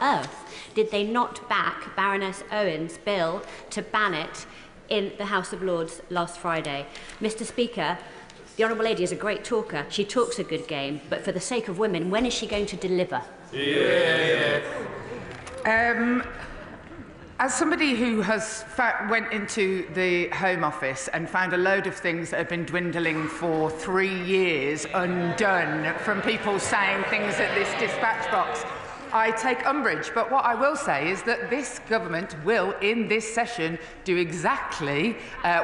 earth did they not back Baroness Owen's bill to ban it in the House of Lords last Friday? Mr. Speaker, the Honourable Lady is a great talker. She talks a good game, but for the sake of women, when is she going to deliver? As somebody who has went into the Home Office and found a load of things that have been dwindling for 3 years undone from people saying things at this dispatch box, I take umbrage. But what I will say is that this government will, in this session, do exactly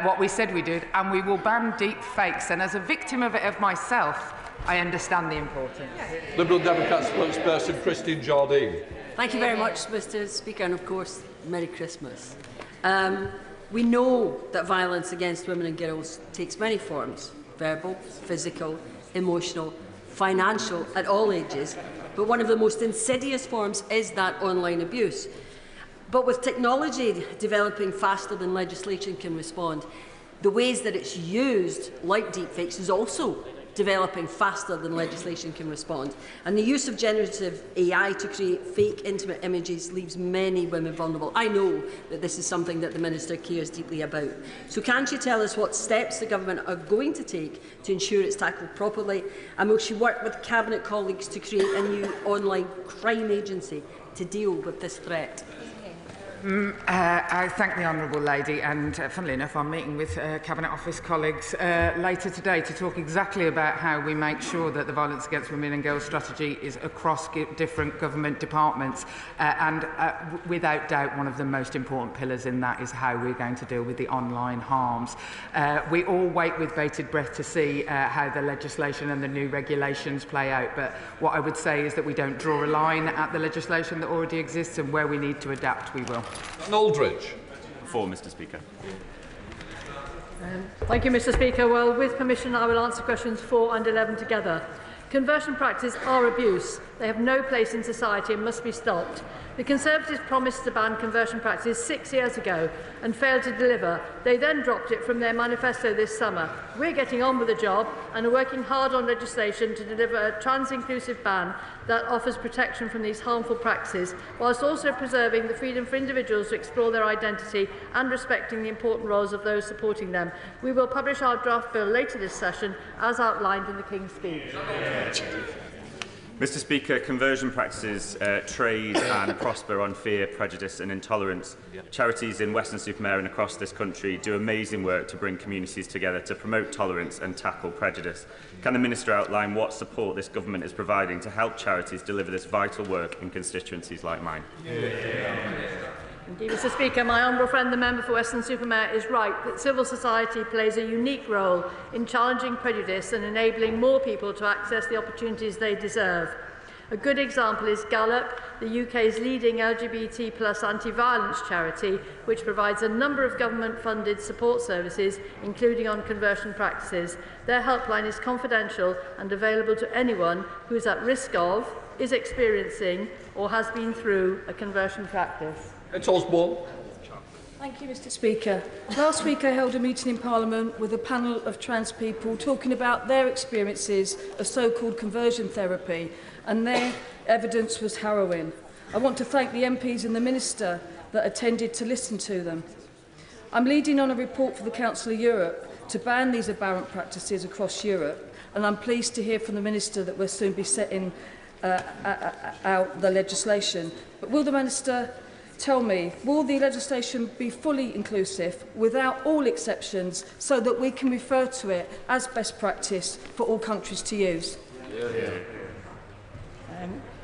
what we said we did, and we will ban deep fakes. And as a victim of it myself, I understand the importance. Liberal Democrat spokesperson Christine Jardine. Thank you very much, Mr. Speaker, and of course, Merry Christmas. We know that violence against women and girls takes many forms: verbal, physical, emotional, financial, at all ages. But one of the most insidious forms is that online abuse. But with technology developing faster than legislation can respond, the ways that it's used, like deepfakes, is also developing faster than legislation can respond. And the use of generative AI to create fake intimate images leaves many women vulnerable. I know that this is something that the Minister cares deeply about. So can she tell us what steps the Government are going to take to ensure it's tackled properly? And will she work with Cabinet colleagues to create a new online crime agency to deal with this threat? I thank the Honourable Lady, and funnily enough, I'm meeting with Cabinet Office colleagues later today to talk exactly about how we make sure that the violence against women and girls strategy is across different government departments, and without doubt one of the most important pillars in that is how we're going to deal with the online harms. We all wait with bated breath to see how the legislation and the new regulations play out, but what I would say is that we don't draw a line at the legislation that already exists, and where we need to adapt, we will. Aldridge. For Mr. Speaker. Thank you, Mr. Speaker. Well, with permission, I will answer questions 4 and 11 together. Conversion practices are abuse. They have no place in society and must be stopped. The Conservatives promised to ban conversion practices 6 years ago and failed to deliver. They then dropped it from their manifesto this summer. We're getting on with the job and are working hard on legislation to deliver a trans-inclusive ban that offers protection from these harmful practices, whilst also preserving the freedom for individuals to explore their identity and respecting the important roles of those supporting them. We will publish our draft bill later this session, as outlined in the King's Speech. Mr. Speaker, conversion practices trade and prosper on fear, prejudice and intolerance. Charities in Weston-super-Mare and across this country do amazing work to bring communities together to promote tolerance and tackle prejudice. Can the Minister outline what support this government is providing to help charities deliver this vital work in constituencies like mine? Indeed, Mr. Speaker, my honourable friend, the member for Weston-super-Mare, is right that civil society plays a unique role in challenging prejudice and enabling more people to access the opportunities they deserve. A good example is Gallup, the UK's leading LGBT+ anti-violence charity, which provides a number of government-funded support services, including on conversion practices. Their helpline is confidential and available to anyone who is at risk of, is experiencing, or has been through a conversion practice. It's Osborne. Thank you, Mr. Speaker. Last week I held a meeting in Parliament with a panel of trans people talking about their experiences of so-called conversion therapy, and their evidence was harrowing. I want to thank the MPs and the Minister that attended to listen to them. I'm leading on a report for the Council of Europe to ban these aberrant practices across Europe, and I'm pleased to hear from the Minister that we'll soon be setting out the legislation. But will the Minister tell me, will the legislation be fully inclusive without all exceptions so that we can refer to it as best practice for all countries to use?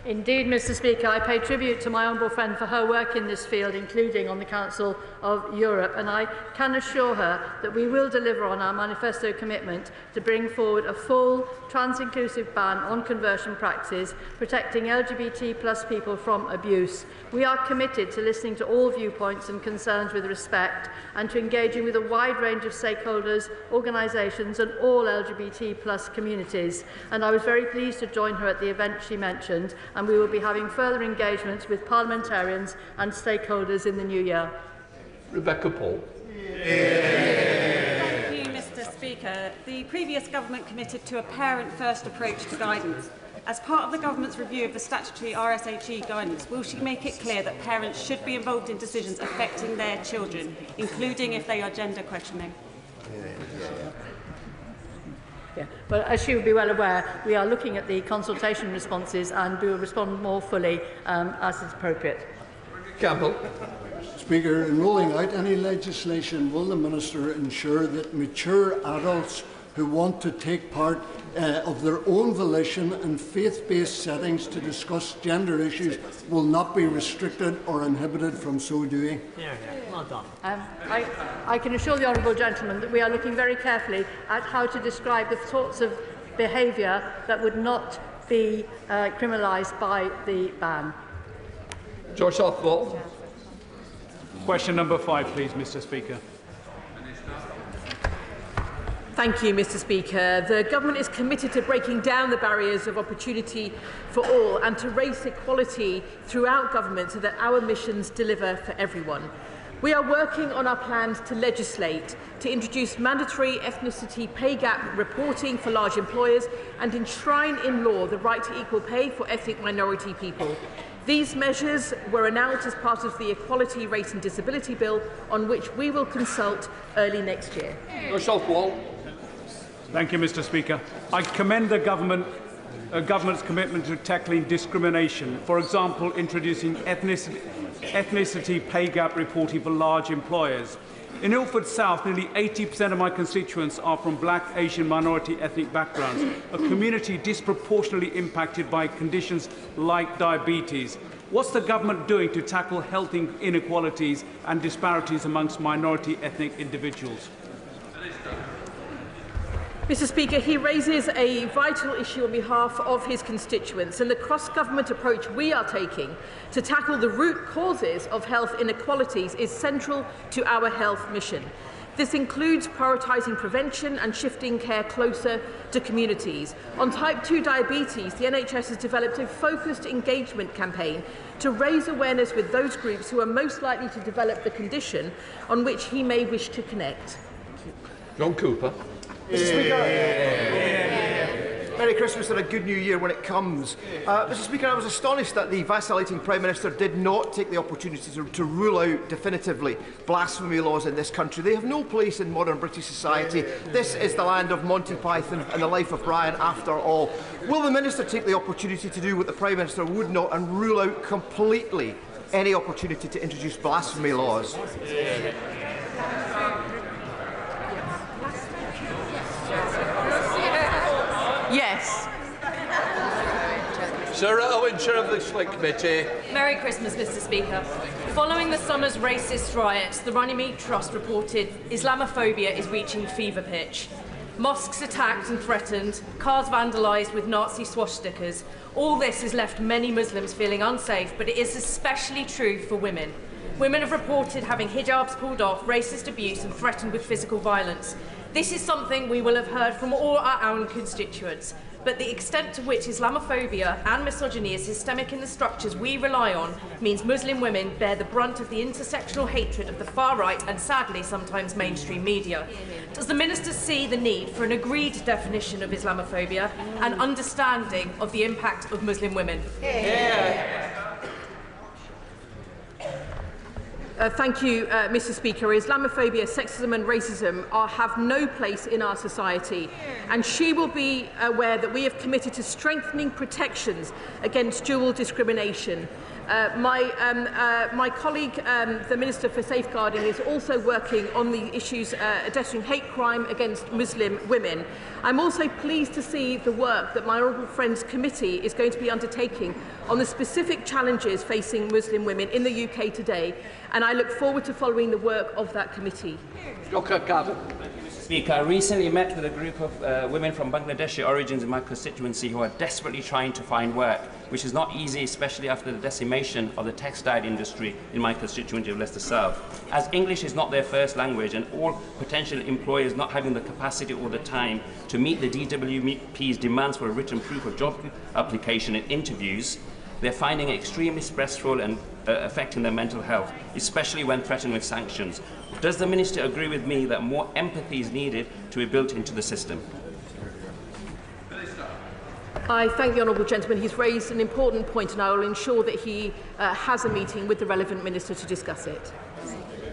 Indeed, Mr. Speaker, I pay tribute to my honourable friend for her work in this field, including on the Council of Europe, and I can assure her that we will deliver on our manifesto commitment to bring forward a full, trans-inclusive ban on conversion practices, protecting LGBT+ people from abuse. We are committed to listening to all viewpoints and concerns with respect, and to engaging with a wide range of stakeholders, organisations and all LGBT+ communities. And I was very pleased to join her at the event she mentioned, and we will be having further engagements with parliamentarians and stakeholders in the new year. Rebecca Paul. Thank you, Mr. Speaker. The previous government committed to a parent-first approach to guidance. As part of the Government's review of the statutory RSHE guidance, will she make it clear that parents should be involved in decisions affecting their children, including if they are gender questioning? Yeah, but as you will be well aware, we are looking at the consultation responses and we will respond more fully as is appropriate. Campbell. Speaker, in rolling out any legislation, will the Minister ensure that mature adults who want to take part of their own volition in faith-based settings to discuss gender issues will not be restricted or inhibited from so doing? Well done. I can assure the honourable gentleman that we are looking very carefully at how to describe the sorts of behaviour that would not be criminalised by the ban. George Southwell. Question number 5, please, Mr. Speaker. Thank you, Mr. Speaker. The Government is committed to breaking down the barriers of opportunity for all and to raise equality throughout government so that our missions deliver for everyone. We are working on our plans to legislate, to introduce mandatory ethnicity pay gap reporting for large employers and enshrine in law the right to equal pay for ethnic minority people. These measures were announced as part of the Equality, Race and Disability Bill, on which we will consult early next year. Thank you, Mr. Speaker. I commend the government's commitment to tackling discrimination. For example, introducing ethnicity pay gap reporting for large employers. In Ilford South, nearly 80% of my constituents are from black, Asian, minority ethnic backgrounds, a community disproportionately impacted by conditions like diabetes. What's the government doing to tackle health inequalities and disparities amongst minority ethnic individuals? Mr. Speaker, he raises a vital issue on behalf of his constituents, and the cross-government approach we are taking to tackle the root causes of health inequalities is central to our health mission. This includes prioritising prevention and shifting care closer to communities. On type 2 diabetes, the NHS has developed a focused engagement campaign to raise awareness with those groups who are most likely to develop the condition on which he may wish to connect. John Cooper. Mr. Speaker, Merry Christmas and a good New Year when it comes. Mr. Speaker, I was astonished that the vacillating Prime Minister did not take the opportunity to rule out definitively blasphemy laws in this country. They have no place in modern British society. This is the land of Monty Python and the life of Brian after all. Will the Minister take the opportunity to do what the Prime Minister would not and rule out completely any opportunity to introduce blasphemy laws? Yes. Sarah Owen, Chair of the Select Committee. Merry Christmas, Mr. Speaker. Following the summer's racist riots, the Runnymede Trust reported Islamophobia is reaching fever pitch. Mosques attacked and threatened, cars vandalised with Nazi swastikas. All this has left many Muslims feeling unsafe, but it is especially true for women. Women have reported having hijabs pulled off, racist abuse and threatened with physical violence. This is something we will have heard from all our own constituents, but the extent to which Islamophobia and misogyny is systemic in the structures we rely on means Muslim women bear the brunt of the intersectional hatred of the far right and, sadly, sometimes mainstream media. Does the Minister see the need for an agreed definition of Islamophobia and understanding of the impact of Muslim women? Thank you, Mr. Speaker. Islamophobia, sexism and racism have no place in our society, and she will be aware that we have committed to strengthening protections against dual discrimination. My colleague, the Minister for Safeguarding, is also working on the issues addressing hate crime against Muslim women. I'm also pleased to see the work that my Honourable Friends Committee is going to be undertaking on the specific challenges facing Muslim women in the UK today, and I look forward to following the work of that committee. Speaker, I recently met with a group of women from Bangladeshi origins in my constituency who are desperately trying to find work, which is not easy, especially after the decimation of the textile industry in my constituency of Leicester South. As English is not their first language and all potential employers not having the capacity or the time to meet the DWP's demands for a written proof of job application and interviews, they're finding it extremely stressful and affecting their mental health, especially when threatened with sanctions. Does the Minister agree with me that more empathy is needed to be built into the system? I thank the honourable gentleman. He's raised an important point, and I will ensure that he has a meeting with the relevant minister to discuss it.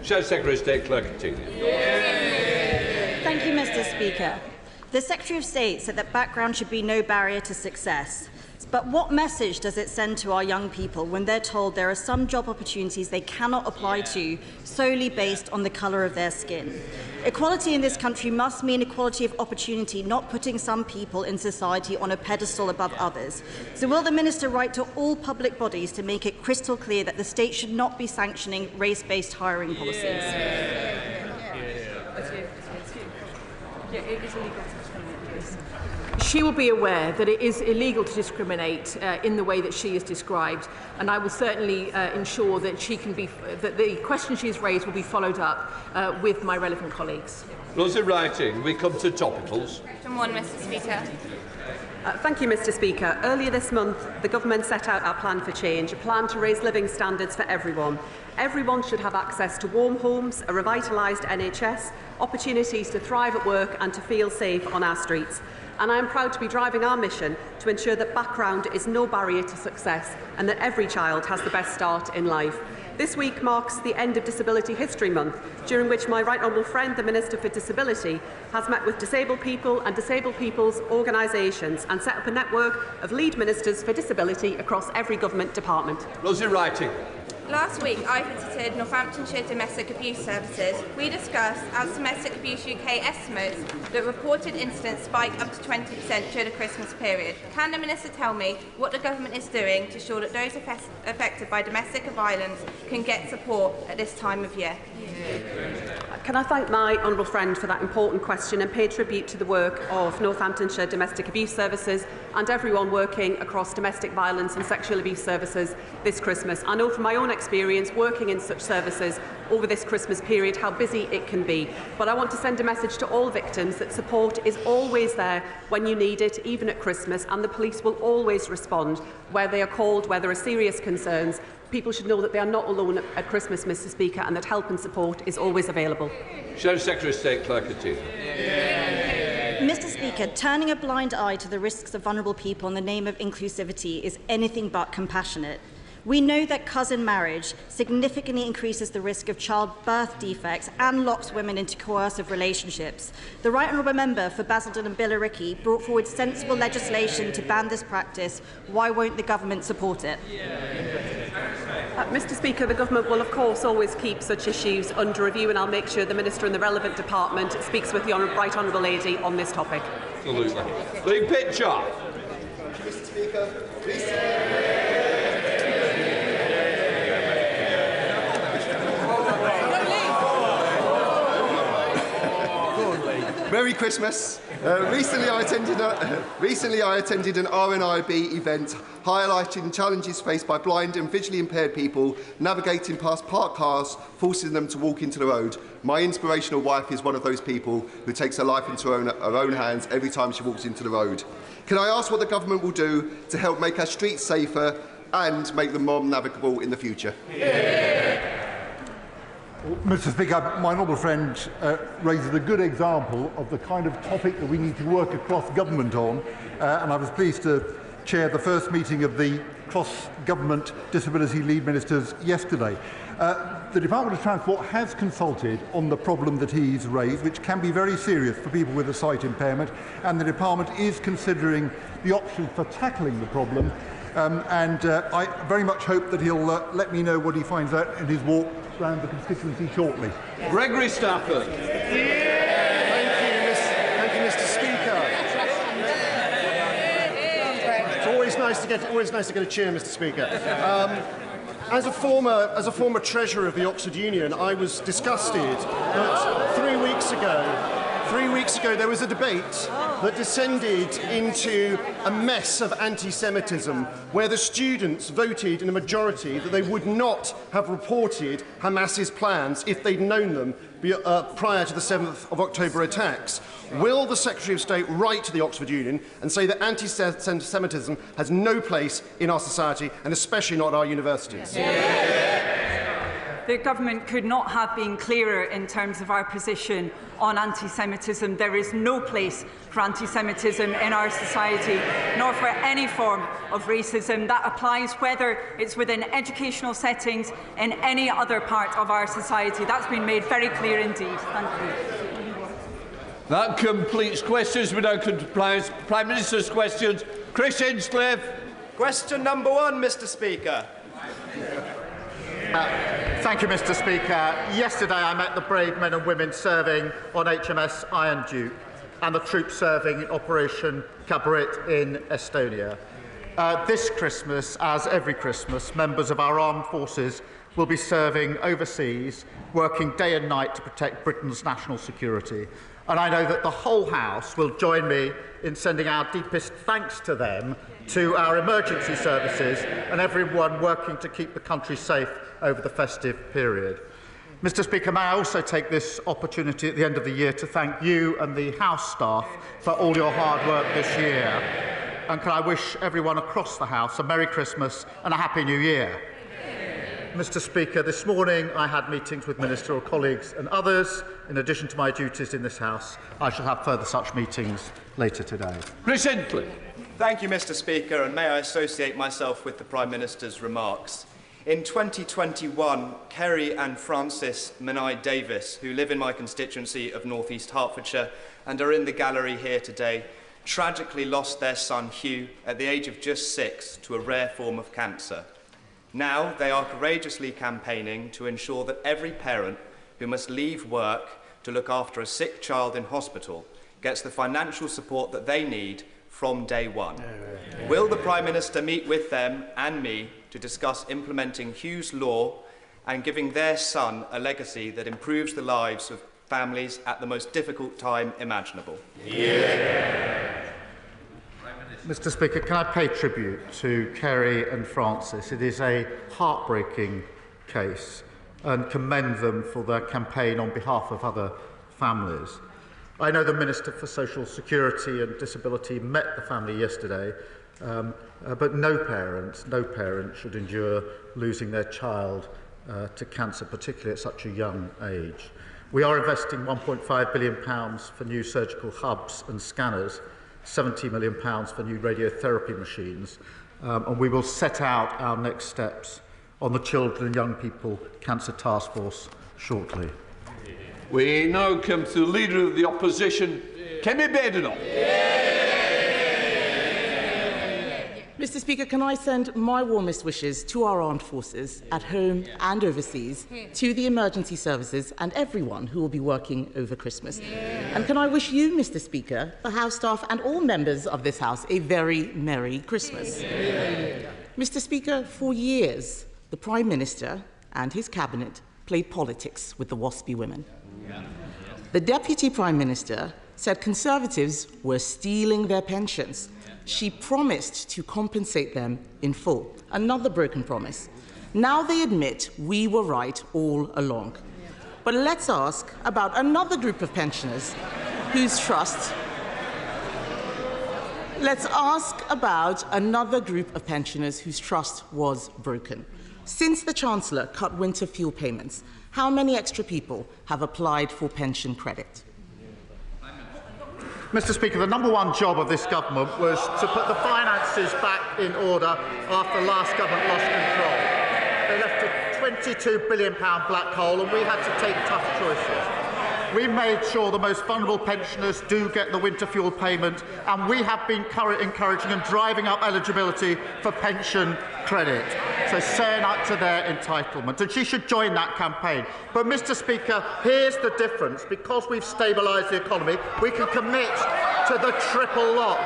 Shadow Secretary of State Clerk continue. Thank you, Mr. Speaker. The Secretary of State said that background should be no barrier to success. But what message does it send to our young people when they're told there are some job opportunities they cannot apply to solely based on the colour of their skin? Equality in this country must mean equality of opportunity, not putting some people in society on a pedestal above others. So will the Minister write to all public bodies to make it crystal clear that the state should not be sanctioning race-based hiring policies? She will be aware that it is illegal to discriminate in the way that she has described, and I will certainly ensure that that the question she has raised will be followed up with my relevant colleagues. Those in writing, we come to topicals. Item 1, Mr. Speaker. Thank you, Mr. Speaker. Earlier this month, the government set out our plan for change, a plan to raise living standards for everyone. Everyone should have access to warm homes, a revitalised NHS, opportunities to thrive at work and to feel safe on our streets. And I am proud to be driving our mission to ensure that background is no barrier to success and that every child has the best start in life. This week marks the end of Disability History Month, during which my right honourable friend, the Minister for Disability, has met with disabled people and disabled people's organisations and set up a network of lead ministers for disability across every government department. Those in writing. Last week, I visited Northamptonshire Domestic Abuse Services. We discussed, as Domestic Abuse UK estimates, that reported incidents spike up to 20% during the Christmas period. Can the Minister tell me what the government is doing to ensure that those affected by domestic violence can get support at this time of year? Can I thank my honourable friend for that important question and pay tribute to the work of Northamptonshire Domestic Abuse Services and everyone working across domestic violence and sexual abuse services this Christmas. I know from my own experience working in such services over this Christmas period how busy it can be. But I want to send a message to all victims that support is always there when you need it, even at Christmas, and the police will always respond where they are called, where there are serious concerns. People should know that they are not alone at Christmas, Mr. Speaker, and that help and support is always available. Shadow Secretary of State Clerk continue. Mr. Speaker, turning a blind eye to the risks of vulnerable people in the name of inclusivity is anything but compassionate. We know that cousin marriage significantly increases the risk of childbirth defects and locks women into coercive relationships. The Right Honourable Member for Basildon and Billericay brought forward sensible legislation to ban this practice. Why won't the government support it? Mr. Speaker, the government will of course always keep such issues under review, and I'll make sure the Minister in the relevant department speaks with the Right Honourable Lady on this topic. Absolutely. Big picture. Mr. Speaker, please. Merry Christmas. Recently I attended an RNIB event highlighting challenges faced by blind and visually impaired people navigating past parked cars, forcing them to walk into the road. My inspirational wife is one of those people who takes her life into her own hands every time she walks into the road. Can I ask what the government will do to help make our streets safer and make them more navigable in the future? Mr. Speaker, my honourable friend raises a good example of the kind of topic that we need to work across government on, and I was pleased to chair the first meeting of the cross-government disability lead ministers yesterday. The Department of Transport has consulted on the problem that he's raised, which can be very serious for people with a sight impairment, and the Department is considering the options for tackling the problem, and I very much hope that he'll let me know what he finds out in his walk around the constituency shortly. Gregory Stafford. Thank you, Mr. Speaker. It's always nice to get a cheer, Mr. Speaker. As a former treasurer of the Oxford Union, I was disgusted that 3 weeks ago there was a debate that descended into a mess of anti-Semitism, where the students voted in a majority that they would not have reported Hamas's plans if they'd known them prior to the 7th of October attacks. Will the Secretary of State write to the Oxford Union and say that anti-Semitism has no place in our society, and especially not our universities? the government could not have been clearer in terms of our position on anti-Semitism. There is no place for anti-Semitism in our society, nor for any form of racism. That applies whether it's within educational settings in any other part of our society. That's been made very clear indeed. Thank you. That completes questions. We now come to Prime Minister's questions. Chris Hinchcliffe. Question number 1, Mr. Speaker. Thank you, Mr. Speaker. Yesterday I met the brave men and women serving on HMS Iron Duke and the troops serving in Operation Kabaret in Estonia. This Christmas, as every Christmas, members of our armed forces will be serving overseas, working day and night to protect Britain's national security. And I know that the whole House will join me in sending our deepest thanks to them, to our emergency services and everyone working to keep the country safe over the festive period. Mr. Speaker, may I also take this opportunity at the end of the year to thank you and the House staff for all your hard work this year. And can I wish everyone across the House a Merry Christmas and a Happy New Year. Mr. Speaker, this morning I had meetings with ministerial colleagues and others. In addition to my duties in this House, I shall have further such meetings later today. Chris Hinchcliffe. Thank you, Mr. Speaker, and may I associate myself with the Prime Minister's remarks. In 2021, Kerry and Francis Menai Davis, who live in my constituency of North East Hertfordshire and are in the gallery here today, tragically lost their son Hugh at the age of just 6 to a rare form of cancer. Now they are courageously campaigning to ensure that every parent who must leave work to look after a sick child in hospital gets the financial support that they need from day one. Will the Prime Minister meet with them and me to discuss implementing Hugh's law and giving their son a legacy that improves the lives of families at the most difficult time imaginable? Mr. Speaker, can I pay tribute to Kerry and Francis? It is a heartbreaking case and commend them for their campaign on behalf of other families. I know the Minister for Social Security and Disability met the family yesterday, but no parent should endure losing their child to cancer, particularly at such a young age. We are investing £1.5 billion for new surgical hubs and scanners, £70 million for new radiotherapy machines, and we will set out our next steps on the Children and Young People Cancer Task Force shortly. We now come to the Leader of the Opposition, Kemi Badenoch. Mr. Speaker, can I send my warmest wishes to our armed forces at home and overseas, to the emergency services and everyone who will be working over Christmas. And can I wish you, Mr. Speaker, the House staff and all members of this House a very Merry Christmas. Mr. Speaker, for years, the Prime Minister and his cabinet played politics with the WASPI women. The Deputy Prime Minister said Conservatives were stealing their pensions. She promised to compensate them in full. Another broken promise. Now they admit we were right all along. But let's ask about another group of pensioners whose trust... Let's ask about another group of pensioners whose trust was broken. Since the Chancellor cut winter fuel payments, how many extra people have applied for pension credit? Mr. Speaker, the number one job of this government was to put the finances back in order after the last government lost control. They left a £22 billion black hole and we had to take tough choices. We made sure the most vulnerable pensioners do get the winter fuel payment, and we have been encouraging and driving up eligibility for pension credit, so saying up to their entitlement. And she should join that campaign. But, Mr. Speaker, here's the difference. Because we've stabilised the economy, we can commit to the triple lock.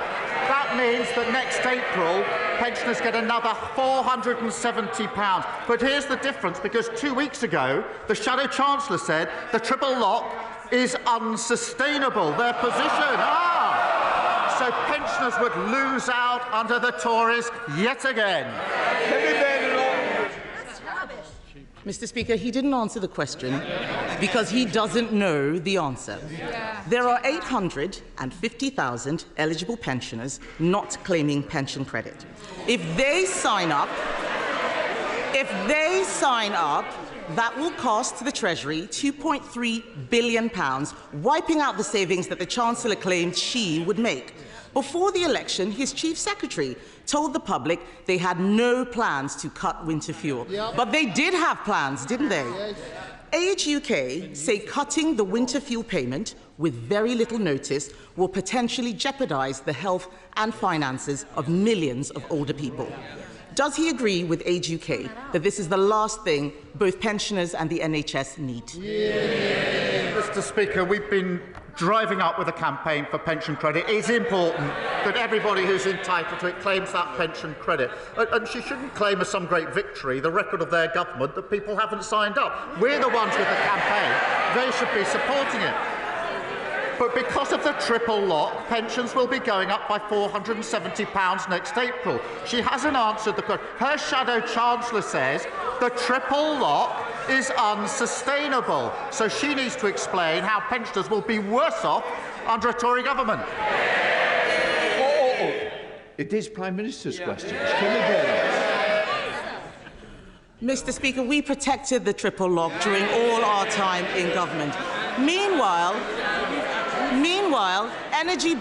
That means that next April, pensioners get another £470. But here's the difference, because 2 weeks ago, the Shadow Chancellor said the triple lock is unsustainable, their position. So pensioners would lose out under the Tories yet again. Mr. Speaker, he didn't answer the question because he doesn't know the answer. There are 850,000 eligible pensioners not claiming pension credit. If they sign up, If they sign up, that will cost the Treasury £2.3 billion, wiping out the savings that the Chancellor claimed she would make. Before the election, his Chief Secretary told the public they had no plans to cut winter fuel. Yep. But they did have plans, didn't they? Yes. Age UK say cutting the winter fuel payment with very little notice will potentially jeopardise the health and finances of millions of older people. Does he agree with Age UK that this is the last thing both pensioners and the NHS need? Yeah. Mr. Speaker, we've been driving up with a campaign for pension credit. It's important that everybody who's entitled to it claims that pension credit. And she shouldn't claim as some great victory the record of their government that people haven't signed up. We're the ones with the campaign. They should be supporting it. But because of the triple lock, pensions will be going up by £470 next April. She hasn't answered the question. Her shadow chancellor says the triple lock is unsustainable. So she needs to explain how pensioners will be worse off under a Tory government. It is Prime Minister's question. Mr. Speaker, we protected the triple lock during all our time in government. Meanwhile, energy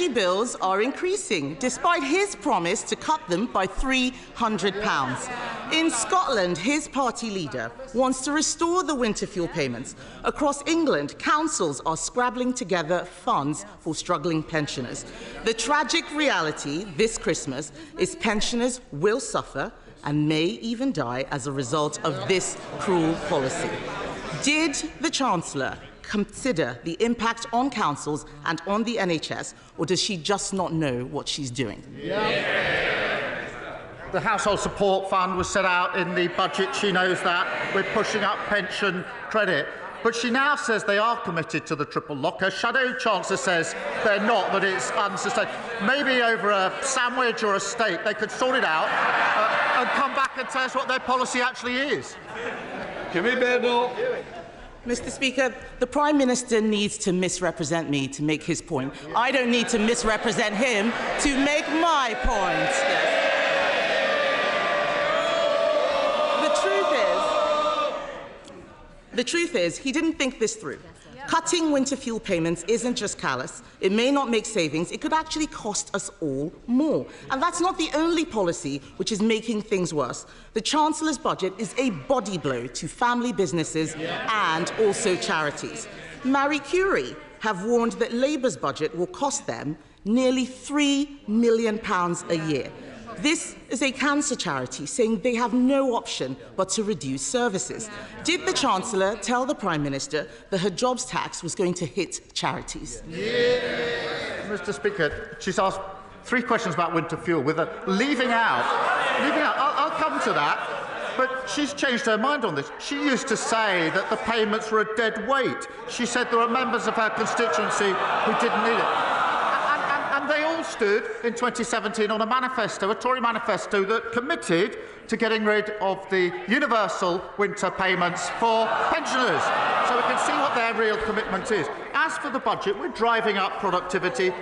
bills are increasing, despite his promise to cut them by £300. In Scotland, his party leader wants to restore the winter fuel payments. Across England, councils are scrabbling together funds for struggling pensioners. The tragic reality this Christmas is pensioners will suffer and may even die as a result of this cruel policy. Did the Chancellor consider the impact on councils and on the NHS, or does she just not know what she's doing? The Household Support Fund was set out in the budget. She knows that. We're pushing up pension credit. But she now says they are committed to the triple lock. Her shadow chancellor says they're not, that it's unsustainable. Maybe over a sandwich or a steak they could sort it out and come back and tell us what their policy actually is. Mr. Speaker, the Prime Minister needs to misrepresent me to make his point. I don't need to misrepresent him to make my point. Yes. The truth is, he didn't think this through. Cutting winter fuel payments isn't just callous. It may not make savings. It could actually cost us all more. And that's not the only policy which is making things worse. The Chancellor's budget is a body blow to family businesses and also charities. Marie Curie have warned that Labour's budget will cost them nearly £3 million a year. This is a cancer charity saying they have no option but to reduce services. Did the Chancellor tell the Prime Minister that her jobs tax was going to hit charities? Mr. Speaker, she's asked 3 questions about winter fuel with her leaving out. I'll come to that. But she's changed her mind on this. She used to say that the payments were a dead weight. She said there were members of her constituency who didn't need it. And they all stood in 2017 on a manifesto, a Tory manifesto, that committed to getting rid of the universal winter payments for pensioners. So we can see what their real commitment is. As for the budget, we're driving up productivity.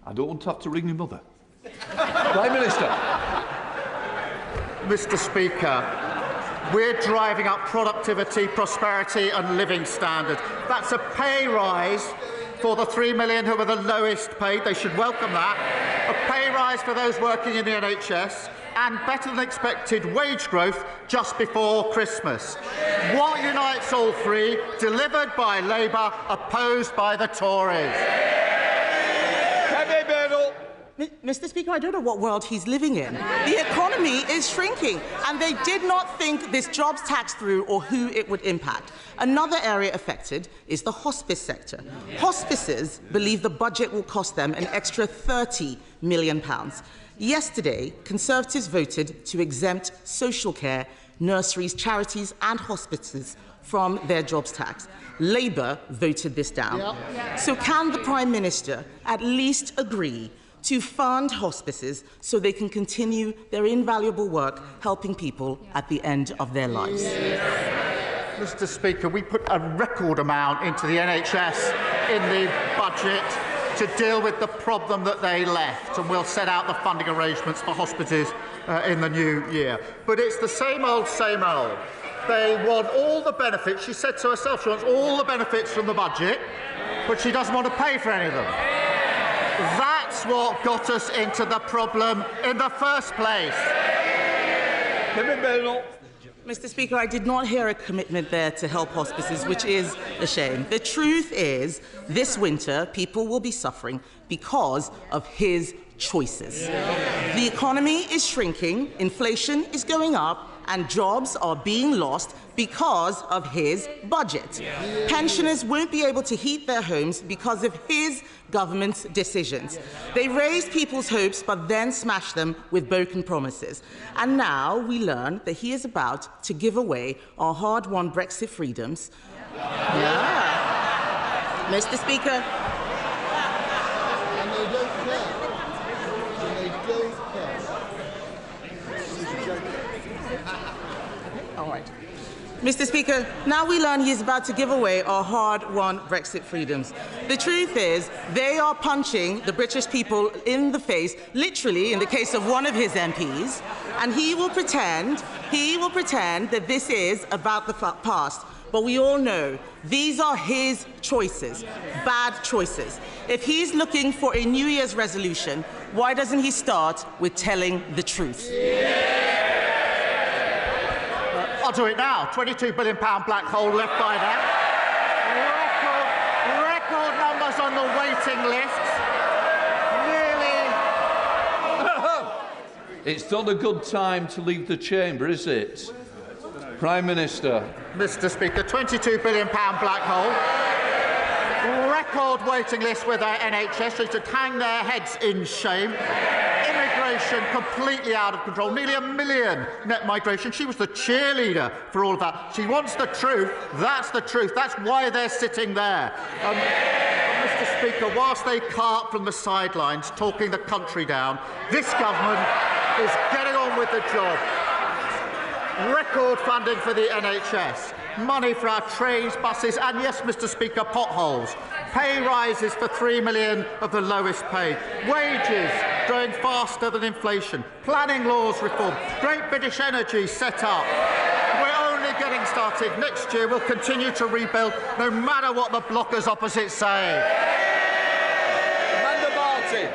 I don't want to have to ring my mother. Prime Minister. Mr. Speaker, we're driving up productivity, prosperity and living standards. That's a pay rise for the 3 million who are the lowest paid. They should welcome that. A pay rise for those working in the NHS and better than expected wage growth just before Christmas. What unites all three? Delivered by Labour, opposed by the Tories. Mr. Speaker, I don't know what world he's living in. The economy is shrinking, and they did not think this jobs tax through or who it would impact. Another area affected is the hospice sector. Hospices believe the budget will cost them an extra £30 million. Yesterday, Conservatives voted to exempt social care, nurseries, charities and hospices from their jobs tax. Labour voted this down. So can the Prime Minister at least agree to fund hospices so they can continue their invaluable work helping people at the end of their lives? Mr. Speaker, we put a record amount into the NHS in the budget. to deal with the problem that they left, and we'll set out the funding arrangements for hospitals in the new year. But it's the same old, same old. They want all the benefits. She said to herself she wants all the benefits from the budget, but she doesn't want to pay for any of them. That's what got us into the problem in the first place. Mr. Speaker, I did not hear a commitment there to help hospices, which is a shame. The truth is, this winter, people will be suffering because of his choices. The economy is shrinking, inflation is going up, and jobs are being lost because of his budget. Pensioners won't be able to heat their homes because of his government's decisions. They raised people's hopes but then smashed them with broken promises. And now we learn that he is about to give away our hard-won Brexit freedoms. Yeah. Mr. Speaker. All right. Mr. Speaker, now we learn he is about to give away our hard-won Brexit freedoms. The truth is, they are punching the British people in the face, literally in the case of one of his MPs, and he will pretend that this is about the past. But we all know these are his choices, bad choices. If he's looking for a New Year's resolution, why doesn't he start with telling the truth? I'll do it now. £22 billion black hole left by that. Record numbers on the waiting lists. It's not a good time to leave the chamber, is it? Prime Minister. Mr. Speaker, £22 billion black hole. Record waiting list with our NHS. They should hang their heads in shame. Immigration completely out of control. Nearly 1 million net migration. She was the cheerleader for all of that. She wants the truth. That's the truth. That's why they're sitting there. Mr. Speaker, whilst they cart from the sidelines, talking the country down, this government is getting on with the job. Record funding for the NHS. Money for our trains, buses, and yes, Mr. Speaker, potholes. Pay rises for 3 million of the lowest paid. Wages growing faster than inflation. Planning laws reform. Great British Energy set up. We're only getting started. Next year we'll continue to rebuild, no matter what the blockers opposite say. Amanda Martin.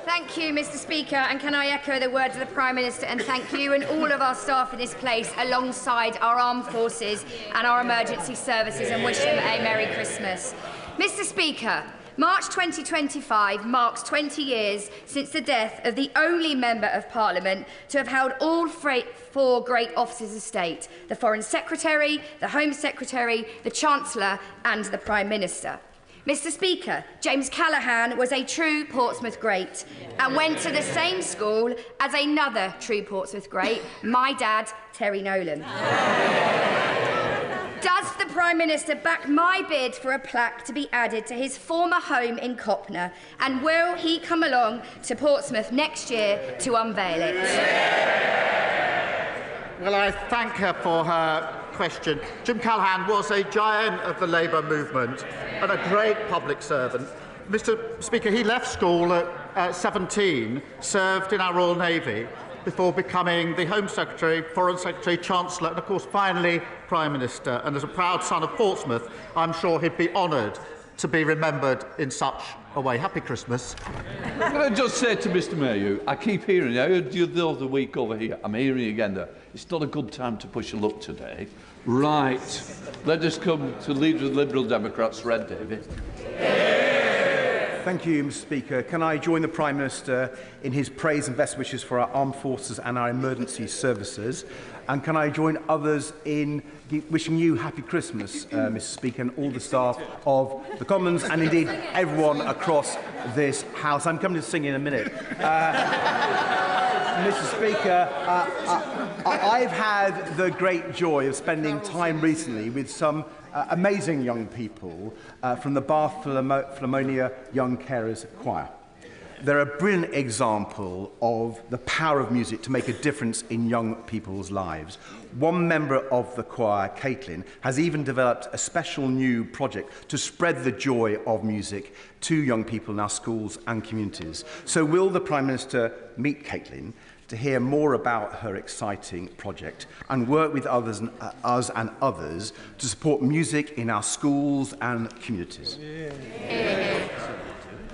Thank you, Mr. Speaker, and can I echo the words of the Prime Minister and thank you and all of our staff in this place alongside our armed forces and our emergency services and wish them a Merry Christmas. Mr. Speaker, March 2025 marks 20 years since the death of the only Member of Parliament to have held all four great offices of state: the Foreign Secretary, the Home Secretary, the Chancellor and the Prime Minister. Mr. Speaker, James Callaghan was a true Portsmouth great and went to the same school as another true Portsmouth great, my dad, Terry Nolan. Does the Prime Minister back my bid for a plaque to be added to his former home in Copner, and will he come along to Portsmouth next year to unveil it? Well, I thank her for her question. Jim Callaghan was a giant of the Labour movement and a great public servant. Mr. Speaker, he left school at 17, served in our Royal Navy before becoming the Home Secretary, Foreign Secretary, Chancellor and, of course, finally Prime Minister. And as a proud son of Portsmouth, I'm sure he'd be honoured to be remembered in such a way. Happy Christmas. Can I just say to Mr. Mayhew, I keep hearing, I heard you the other week over here, I'm hearing again that it's not a good time to push a luck today. Right, let us come to Leader of the Liberal Democrats, Red David. Thank you, Mr. Speaker. Can I join the Prime Minister in his praise and best wishes for our armed forces and our emergency services? And can I join others in wishing you happy Christmas, Mr. Speaker, and all the staff of the Commons, and indeed everyone across this House. I'm coming to sing in a minute. Mr. Speaker, I've had the great joy of spending time recently with some amazing young people from the Bath Philharmonia Young Carers Choir. They're a brilliant example of the power of music to make a difference in young people's lives. One member of the choir, Caitlin, has even developed a special new project to spread the joy of music to young people in our schools and communities. So will the Prime Minister meet Caitlin to hear more about her exciting project and work with us and others to support music in our schools and communities?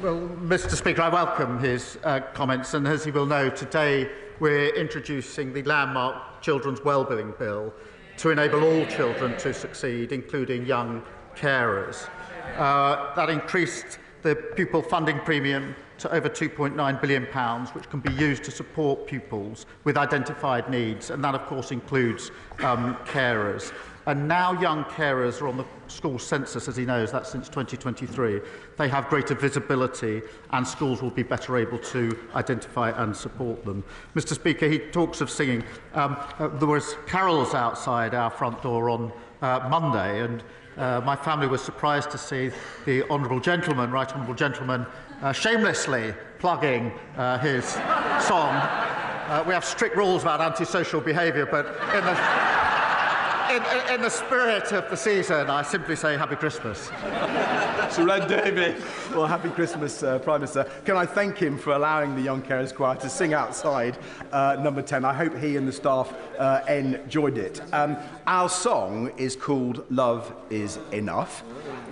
Well, Mr. Speaker, I welcome his comments, and as you will know, today we're introducing the landmark Children's Wellbeing Bill to enable all children to succeed, including young carers. That increased the pupil funding premium to over £2.9 billion, which can be used to support pupils with identified needs, and that, of course, includes carers. And now young carers are on the school census, as he knows, that's since 2023. They have greater visibility, and schools will be better able to identify and support them. Mr. Speaker, he talks of singing. There was carols outside our front door on Monday, and my family was surprised to see the Honourable Gentleman, Right Honourable Gentleman, shamelessly plugging his song. We have strict rules about antisocial behaviour, but in the spirit of the season, I simply say Happy Christmas. Sir Red David. Well, Happy Christmas, Prime Minister. Can I thank him for allowing the Young Carers Choir to sing outside number 10? I hope he and the staff enjoyed it. Our song is called Love Is Enough,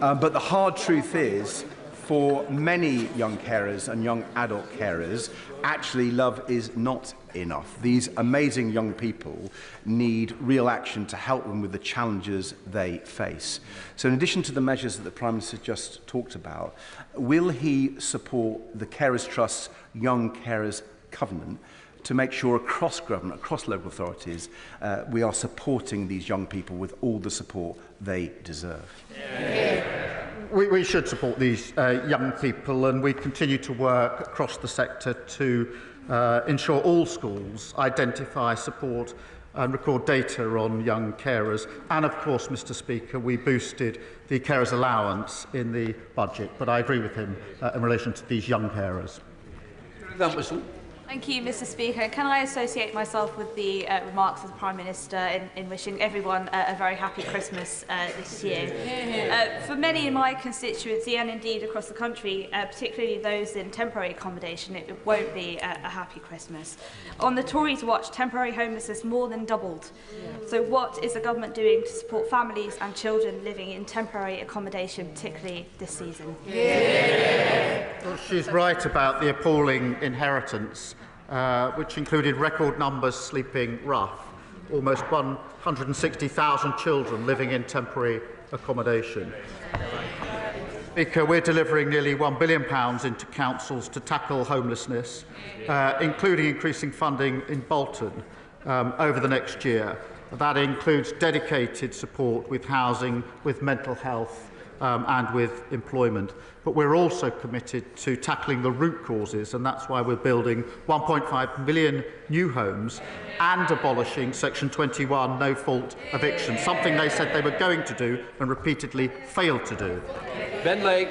but the hard truth is, for many young carers and young adult carers, actually love is not enough. These amazing young people need real action to help them with the challenges they face. So in addition to the measures that the Prime Minister just talked about, will he support the Carers Trust's Young Carers Covenant to make sure across government, across local authorities, we are supporting these young people with all the support they deserve? We should support these young people, and we continue to work across the sector to ensure all schools identify, support and record data on young carers. And of course, Mr. Speaker, we boosted the carers allowance in the budget, but I agree with him in relation to these young carers. Thank you, Mr. Speaker. Can I associate myself with the remarks of the Prime Minister in wishing everyone a very happy Christmas this year? For many in my constituency and indeed across the country, particularly those in temporary accommodation, it won't be a happy Christmas. On the Tories' watch, temporary homelessness more than doubled. So what is the government doing to support families and children living in temporary accommodation, particularly this season? Well, she's right about the appalling inheritance, which included record numbers sleeping rough, almost 160,000 children living in temporary accommodation. Speaker, we're delivering nearly £1 billion into councils to tackle homelessness, including increasing funding in Bolton over the next year. That includes dedicated support with housing, with mental health, and with employment. But we're also committed to tackling the root causes, and that's why we're building 1.5 million new homes and abolishing Section 21 no-fault eviction, something they said they were going to do and repeatedly failed to do. Ben Lake.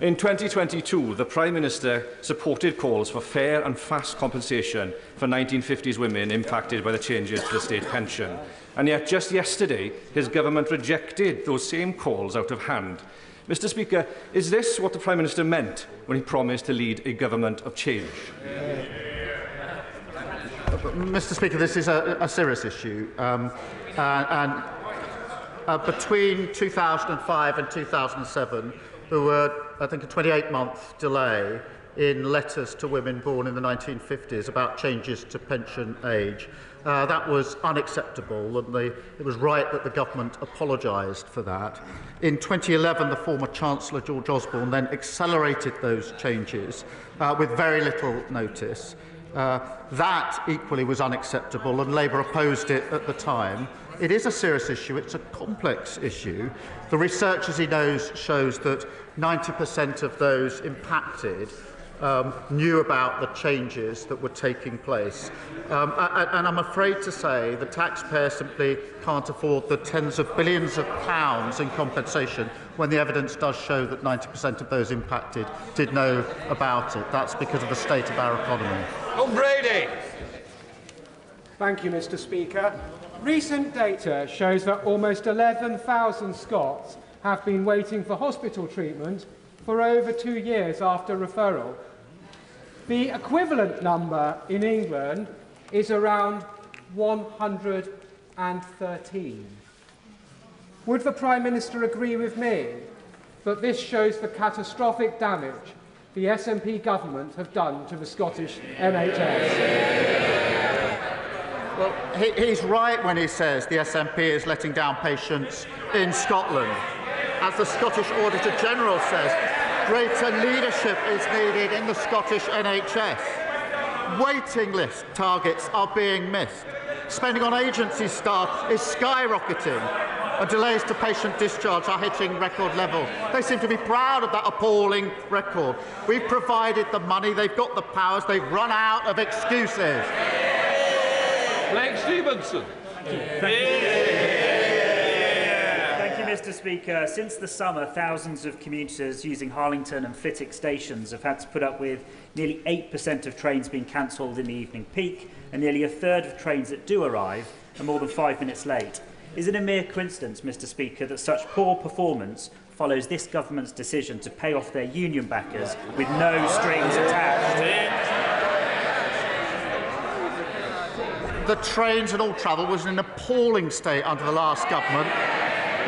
In 2022, the Prime Minister supported calls for fair and fast compensation for 1950s women impacted by the changes to the state pension. And yet, just yesterday, his government rejected those same calls out of hand. Mr. Speaker, is this what the Prime Minister meant when he promised to lead a government of change? Mr. Speaker, this is a serious issue. Between 2005 and 2007, there were, I think, a 28-month delay in letters to women born in the 1950s about changes to pension age. That was unacceptable, and it was right that the government apologised for that. In 2011, the former Chancellor, George Osborne, then accelerated those changes with very little notice. That equally was unacceptable, and Labour opposed it at the time. It is a serious issue. It's a complex issue. The research, as he knows, shows that 90% of those impacted knew about the changes that were taking place. And I'm afraid to say the taxpayer simply can't afford the tens of billions of pounds in compensation when the evidence does show that 90% of those impacted did know about it. That's because of the state of our economy. Brady. Thank you, Mr. Speaker. Recent data shows that almost 11,000 Scots have been waiting for hospital treatment for over 2 years after referral. The equivalent number in England is around 113. Would the Prime Minister agree with me that this shows the catastrophic damage the SNP government have done to the Scottish NHS? Well, he's right when he says the SNP is letting down patients in Scotland. As the Scottish Auditor General says, greater leadership is needed in the Scottish NHS. Waiting list targets are being missed. Spending on agency staff is skyrocketing. And delays to patient discharge are hitting record levels. They seem to be proud of that appalling record. We've provided the money, they've got the powers, they've run out of excuses. Blake Stevenson. Thank you, Mr. Speaker. Since the summer, thousands of commuters using Harlington and Flitwick stations have had to put up with nearly 8% of trains being cancelled in the evening peak, and nearly a third of trains that do arrive are more than 5 minutes late. Is it a mere coincidence, Mr. Speaker, that such poor performance follows this government's decision to pay off their union backers with no strings attached? The trains and all travel was in an appalling state under the last government.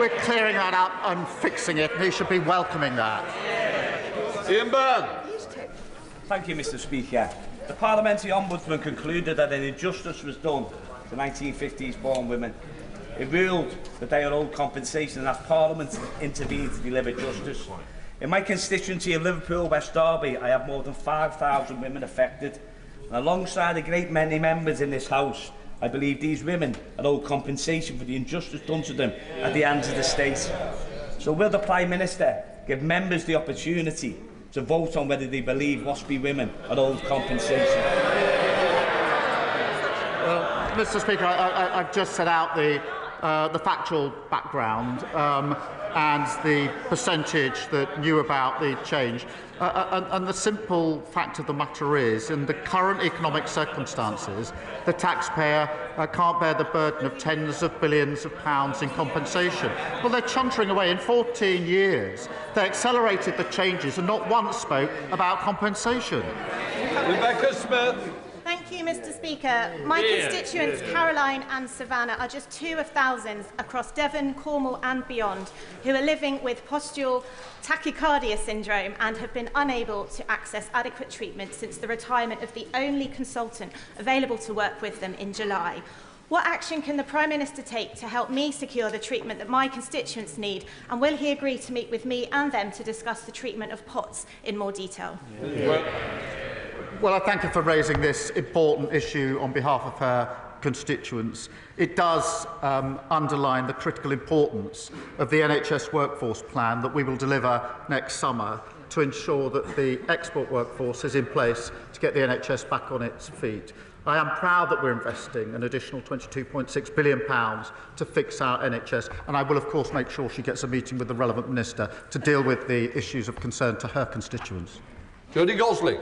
We're clearing that up and fixing it, and he should be welcoming that. Ian Byrne. Thank you, Mr. Speaker. The Parliamentary Ombudsman concluded that an injustice was done to 1950s born women. It ruled that they are owed compensation and asked Parliament to intervene to deliver justice. In my constituency of Liverpool, West Derby, I have more than 5,000 women affected. And alongside a great many members in this House, I believe these women are owed compensation for the injustice done to them at the hands of the state. So will the Prime Minister give members the opportunity to vote on whether they believe WASPI women are owed compensation? Well, Mr. Speaker, I've just set out the factual background and the percentage that knew about the change. And the simple fact of the matter is, in the current economic circumstances, the taxpayer can't bear the burden of tens of billions of pounds in compensation. Well, they're chuntering away. In 14 years, they accelerated the changes and not once spoke about compensation. Rebecca Smith. Thank you, Mr. Speaker. My constituents, Caroline and Savannah, are just two of thousands across Devon, Cornwall and beyond who are living with postural tachycardia syndrome and have been unable to access adequate treatment since the retirement of the only consultant available to work with them in July. What action can the Prime Minister take to help me secure the treatment that my constituents need, and will he agree to meet with me and them to discuss the treatment of POTS in more detail? Well, I thank her for raising this important issue on behalf of her constituents. It does underline the critical importance of the NHS workforce plan that we will deliver next summer to ensure that the export workforce is in place to get the NHS back on its feet. I am proud that we're investing an additional £22.6 billion to fix our NHS, and I will, of course, make sure she gets a meeting with the relevant minister to deal with the issues of concern to her constituents. Jodie Gosling.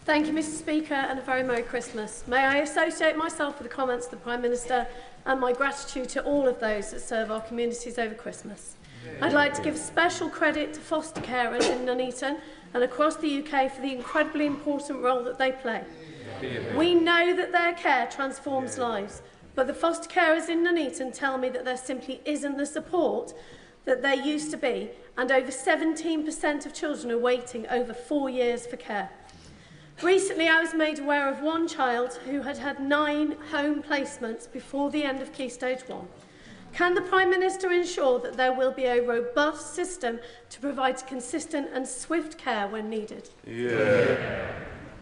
Thank you, Mr. Speaker, and a very Merry Christmas. May I associate myself with the comments of the Prime Minister and my gratitude to all of those that serve our communities over Christmas. I'd like to give special credit to foster carers in Nuneaton and across the UK for the incredibly important role that they play. We know that their care transforms lives, but the foster carers in Nuneaton tell me that there simply isn't the support that there used to be, and over 17% of children are waiting over 4 years for care. Recently, I was made aware of one child who had had 9 home placements before the end of Key Stage 1. Can the Prime Minister ensure that there will be a robust system to provide consistent and swift care when needed?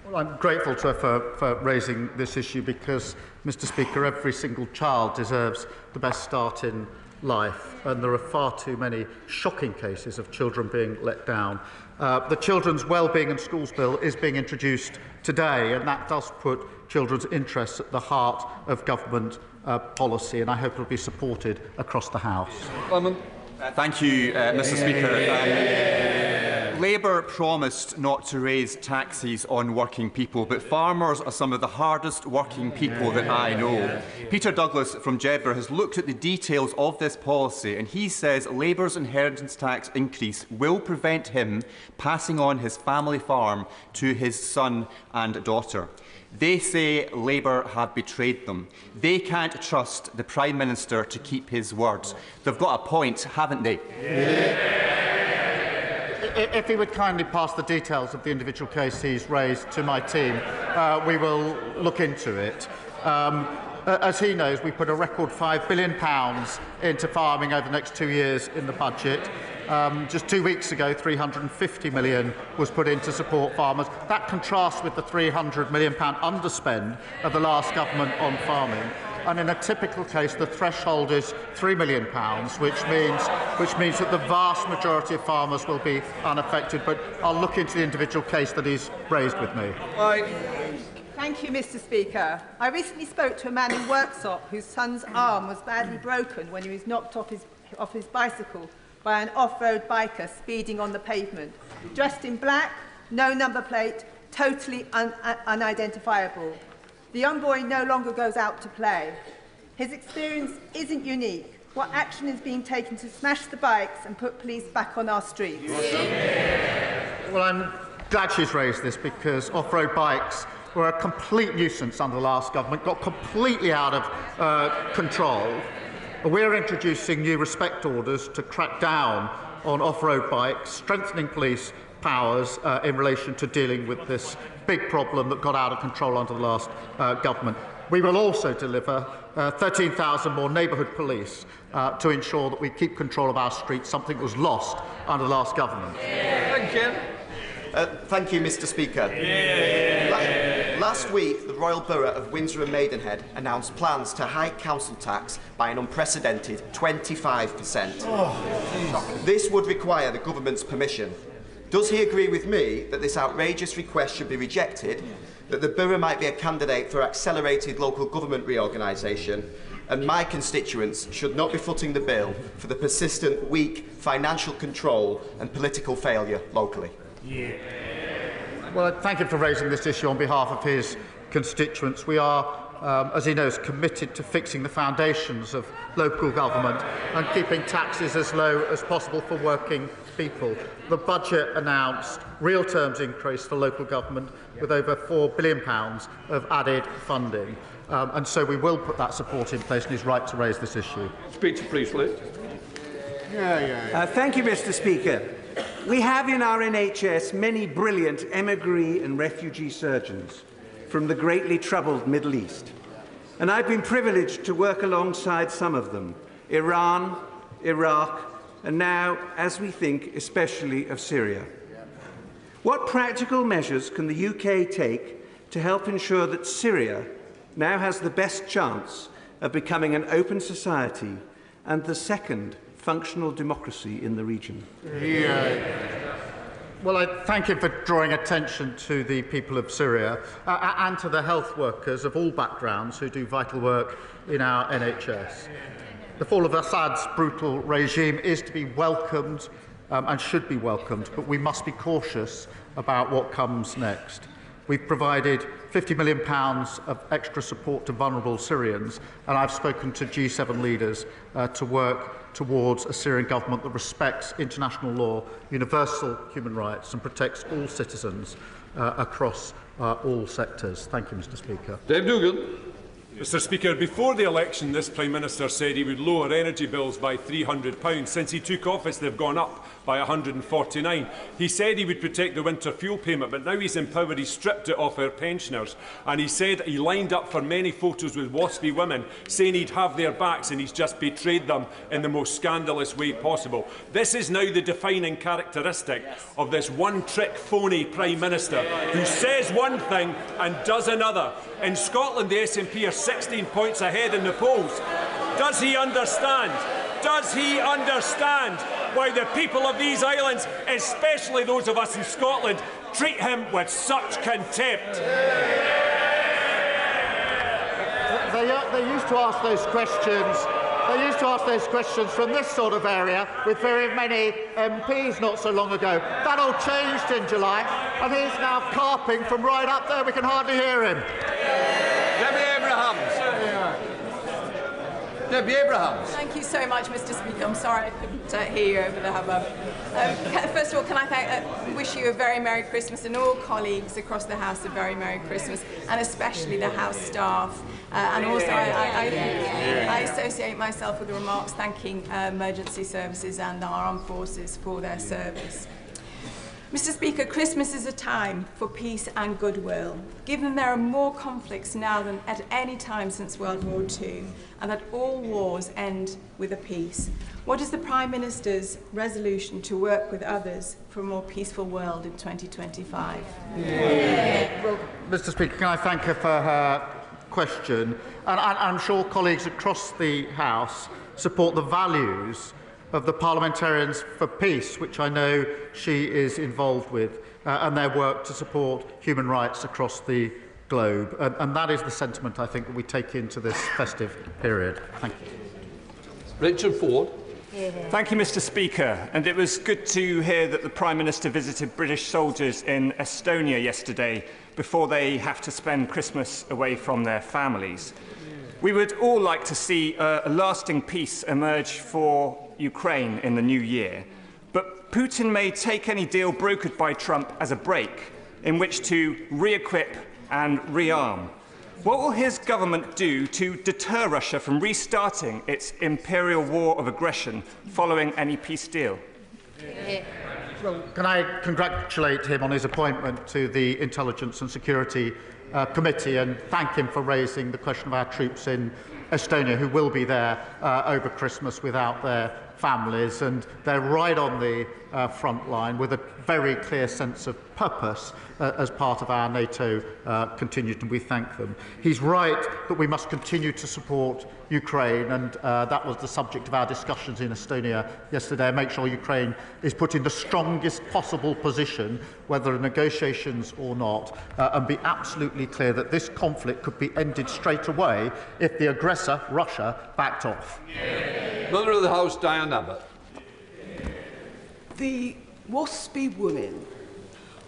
Well, I'm grateful to her for raising this issue because, Mr. Speaker, every single child deserves the best start in life, and there are far too many shocking cases of children being let down. The Children's Wellbeing and Schools Bill is being introduced today, and that does put children's interests at the heart of government policy, and I hope it will be supported across the House. Thank you, Mr. Speaker. Labour promised not to raise taxes on working people, but farmers are some of the hardest working people that I know. Peter Douglas from Jedburgh has looked at the details of this policy, and he says Labour's inheritance tax increase will prevent him passing on his family farm to his son and daughter. They say Labour have betrayed them. They can't trust the Prime Minister to keep his words. They've got a point, haven't they? If he would kindly pass the details of the individual case he's raised to my team, we will look into it. As he knows, we put a record £5 billion into farming over the next 2 years in the budget. Just 2 weeks ago, £350 million was put in to support farmers. That contrasts with the £300 million underspend of the last government on farming. And in a typical case, the threshold is £3 million, which means that the vast majority of farmers will be unaffected. But I'll look into the individual case that he's raised with me. Thank you, Mr. Speaker. I recently spoke to a man in Worksop whose son's arm was badly broken when he was knocked off his bicycle by an off-road biker speeding on the pavement. Dressed in black, no number plate, totally unidentifiable. The young boy no longer goes out to play. His experience isn't unique. What action is being taken to smash the bikes and put police back on our streets? Well, I'm glad she's raised this, because off-road bikes were a complete nuisance under the last government, got completely out of control. We're introducing new respect orders to crack down on off-road bikes, strengthening police powers in relation to dealing with this big problem that got out of control under the last government. We will also deliver 13,000 more neighbourhood police to ensure that we keep control of our streets, something that was lost under the last government. Thank you. Thank you, Mr. Speaker. Last week, the Royal Borough of Windsor and Maidenhead announced plans to hike council tax by an unprecedented 25%. This would require the government's permission. Does he agree with me that this outrageous request should be rejected, that the borough might be a candidate for accelerated local government reorganisation, and my constituents should not be footing the bill for the persistent weak financial control and political failure locally? Well, thank him for raising this issue on behalf of his constituents. We are, as he knows, committed to fixing the foundations of local government and keeping taxes as low as possible for working people. The budget announced real terms increase for local government with over £4 billion of added funding. And so we will put that support in place, and he's right to raise this issue. Speaker, please, please. Thank you, Mr. Speaker. We have in our NHS many brilliant emigre and refugee surgeons from the greatly troubled Middle East. And I've been privileged to work alongside some of them, Iran, Iraq, and now, as we think, especially of Syria. What practical measures can the UK take to help ensure that Syria now has the best chance of becoming an open society and the second functional democracy in the region? Well, I thank him for drawing attention to the people of Syria and to the health workers of all backgrounds who do vital work in our NHS. The fall of Assad's brutal regime is to be welcomed and should be welcomed, but we must be cautious about what comes next. We've provided £50 million of extra support to vulnerable Syrians, and I've spoken to G7 leaders to work towards a Syrian government that respects international law, universal human rights, and protects all citizens across all sectors. Thank you, Mr. Speaker. Dave Dugan. Mr. Speaker, before the election, this Prime Minister said he would lower energy bills by £300. Since he took office, they've gone up by £149. He said he would protect the winter fuel payment, but now he's in power, he's stripped it off our pensioners. And he said he lined up for many photos with WASPI women, saying he'd have their backs, and he's just betrayed them in the most scandalous way possible. This is now the defining characteristic of this one-trick phony Prime Minister who says one thing and does another. In Scotland, the SNP are 16 points ahead in the polls. Does he understand Does he understand why the people of these islands, especially those of us in Scotland, treat him with such contempt? They used to ask those questions. They used to ask those questions from this sort of area with very many MPs not so long ago. That all changed in July, and he's now carping from right up there. We can hardly hear him. Debbie Abrahams. Debbie Abrahams. Thank you so much, Mr. Speaker. I'm sorry I couldn't hear you over the hubbub. First of all, can I wish you a very Merry Christmas, and all colleagues across the House a very Merry Christmas, and especially the House staff. And also, I associate myself with the remarks thanking emergency services and our armed forces for their service. Mr. Speaker, Christmas is a time for peace and goodwill. Given there are more conflicts now than at any time since World War II, and that all wars end with a peace, what is the Prime Minister's resolution to work with others for a more peaceful world in 2025? Well, Mr. Speaker, can I thank her for her question? And I'm sure colleagues across the House support the values of the Parliamentarians for Peace, which I know she is involved with, and their work to support human rights across the globe. And that is the sentiment, I think, that we take into this festive period. Thank you. Richard Ford. Thank you, Mr. Speaker. And it was good to hear that the Prime Minister visited British soldiers in Estonia yesterday before they have to spend Christmas away from their families. We would all like to see a lasting peace emerge for Ukraine in the new year, but Putin may take any deal brokered by Trump as a break in which to re-equip and rearm. What will his government do to deter Russia from restarting its imperial war of aggression following any peace deal? Well, can I congratulate him on his appointment to the Intelligence and Security Committee and thank him for raising the question of our troops in Estonia who will be there over Christmas without their families, and they're right on the front line with a very clear sense of purpose as part of our NATO contingent, and we thank them. He's right that we must continue to support Ukraine, and that was the subject of our discussions in Estonia yesterday. Make sure Ukraine is put in the strongest possible position, whether negotiations or not, and be absolutely clear that this conflict could be ended straight away if the aggressor, Russia, backed off. Mother of the House, Diane Abbott. The WASPI women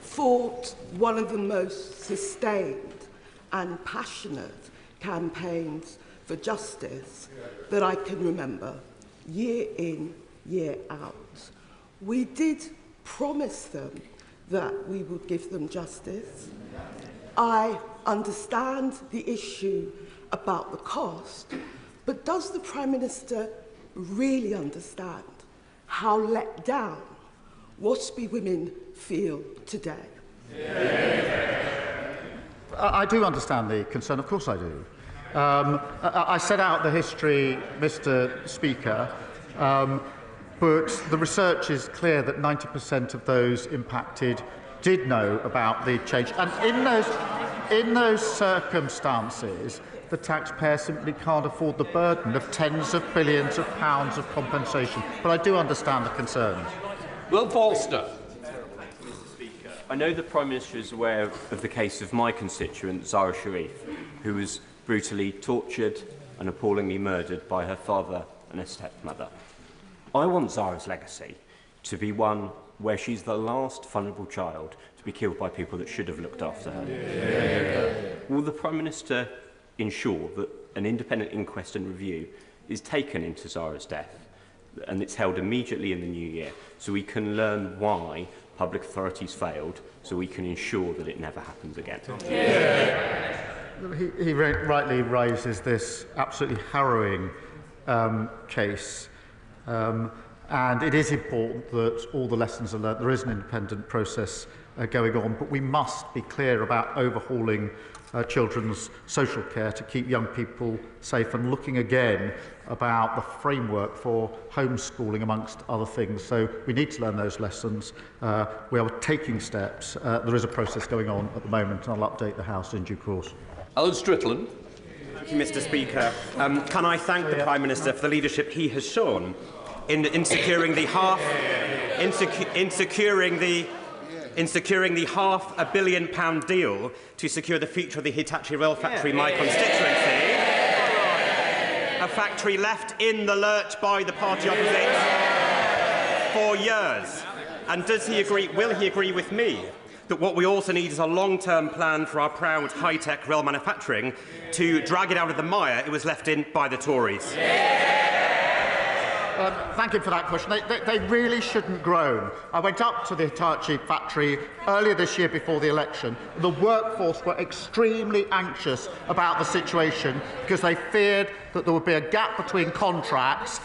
fought one of the most sustained and passionate campaigns for justice that I can remember, year in, year out. We did promise them that we would give them justice. I understand the issue about the cost, but does the Prime Minister really understand how let down WASPI women feel today? I do understand the concern, of course I do. I set out the history, Mr. Speaker, but the research is clear that 90% of those impacted did know about the change. And in those circumstances, the taxpayer simply can't afford the burden of tens of billions of pounds of compensation. But I do understand the concerns. Will Forster. Mr. Speaker, I know the Prime Minister is aware of the case of my constituent, Zara Sharif, who was brutally tortured and appallingly murdered by her father and her stepmother. I want Zara's legacy to be one where she's the last vulnerable child to be killed by people that should have looked after her. Will the Prime Minister ensure that an independent inquest and review is taken into Zara's death and it's held immediately in the new year so we can learn why public authorities failed, so we can ensure that it never happens again? He rightly raises this absolutely harrowing case, and it is important that all the lessons are learned. There is an independent process going on, but we must be clear about overhauling children's social care to keep young people safe and looking again about the framework for homeschooling, amongst other things. So we need to learn those lessons. We are taking steps. There is a process going on at the moment, and I'll update the House in due course. Alan Strickland. Thank you, Mr. Speaker. Can I thank the Prime Minister for the leadership he has shown in securing the £500 million deal to secure the future of the Hitachi rail factory in my constituency, a factory left in the lurch by the party opposite for years. And does he agree? Will he agree with me that what we also need is a long-term plan for our proud high-tech rail manufacturing to drag it out of the mire it was left in by the Tories? Thank you for that question. They really shouldn't groan. I went up to the Hitachi factory earlier this year before the election. The workforce were extremely anxious about the situation because they feared that there would be a gap between contracts.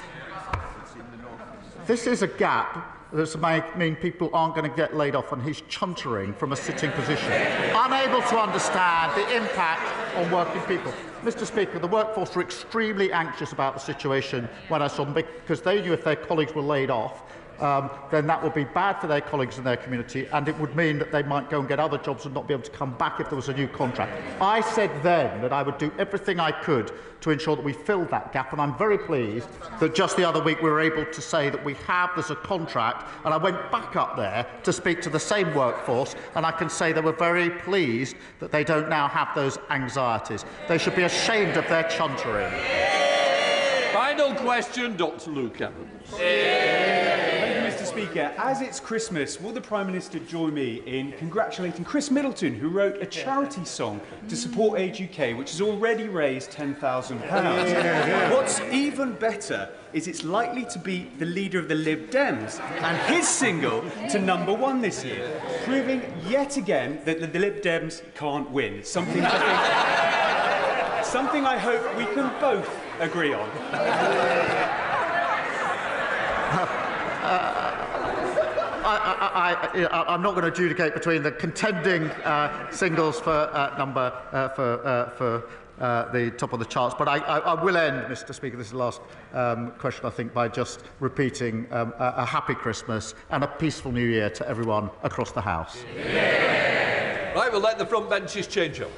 This is a gap that might mean people aren't going to get laid off, and he's chuntering from a sitting position, unable to understand the impact on working people. Mr. Speaker, the workforce were extremely anxious about the situation when I saw them, because they knew if their colleagues were laid off, then that would be bad for their colleagues in their community, and it would mean that they might go and get other jobs and not be able to come back if there was a new contract. I said then that I would do everything I could to ensure that we filled that gap, and I'm very pleased that just the other week we were able to say that there's a contract, and I went back up there to speak to the same workforce, and I can say they were very pleased that they don't now have those anxieties. They should be ashamed of their chuntering. Final question, Dr. Luke Evans. Mr. Speaker, as it's Christmas, will the Prime Minister join me in congratulating Chris Middleton, who wrote a charity song to support Age UK, which has already raised £10,000. What's even better is it's likely to beat the leader of the Lib Dems and his single to #1 this year, proving yet again that the Lib Dems can't win. Something I hope we can both agree on. I'm not going to adjudicate between the contending singles for the top of the charts, but I will end, Mr. Speaker, this is the last question, I think, by just repeating a happy Christmas and a peaceful New Year to everyone across the House. Right, we'll let the front benches change up.